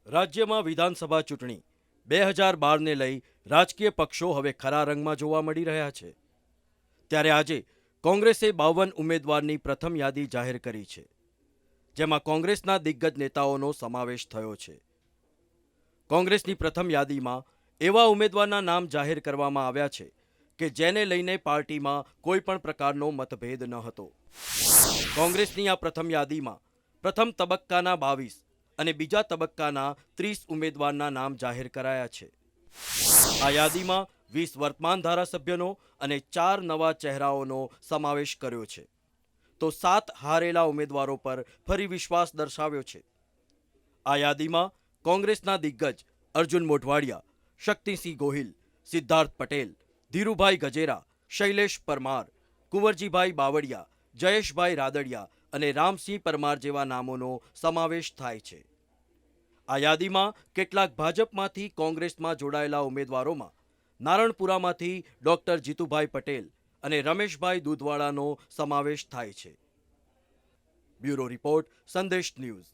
રાજ્યમાં વિધાનસભા ચૂંટણી 2012ને લઈ રાજકીય પક્ષો હવે ખરા રંગમાં જોવા મળી રહ્યા છે. ત્યારે આજે કોંગ્રેસે 52 ઉમેદવારની પ્રથમ યાદી જાહેર કરી છે, જેમાં કોંગ્રેસના દિગ્ગજ નેતાઓનો સમાવેશ થયો છે. કોંગ્રેસની પ્રથમ યાદીમાં એવા ઉમેદવારના નામ જાહેર કરવામાં આવ્યા છે કે જેને લઈને પાર્ટીમાં કોઈ પણ પ્રકારનો મતભેદ ન હતો. કોંગ્રેસની આ પ્રથમ યાદીમાં પ્રથમ તબક્કાના 22 અને બીજા તબક્કાના 30 ઉમેદવારના નામ જાહેર કરાયા છે. આ યાદીમાં 20 વર્તમાન ધારાસભ્યોનો અને 4 નવા ચહેરાઓનો સમાવેશ કર્યો છે, તો 7 હારેલા ઉમેદવારો પર ફરી વિશ્વાસ દર્શાવ્યો છે. આ યાદીમાં કોંગ્રેસના દિગ્ગજ અર્જુન મોઢવાડિયા, શક્તિસિંહ ગોહિલ, સિદ્ધાર્થ પટેલ, ધીરુભાઈ ગજેરા, શૈલેષ પરમાર, કુંવરજીભાઈ બાવળિયા, જયેશભાઈ રાદડિયા અને રામસિંહ પરમાર જેવા નામોનો સમાવેશ થાય છે. આ યાદીમાં કેટલાક ભાજપમાંથી કોંગ્રેસમાં જોડાયેલા ઉમેદવારોમાં નારણપુરામાંથી ડોક્ટર જીતુભાઈ પટેલ અને રમેશભાઈ દૂધવાળાનો સમાવેશ થાય છે. બ્યુરો રિપોર્ટ, સંદેશ ન્યૂઝ.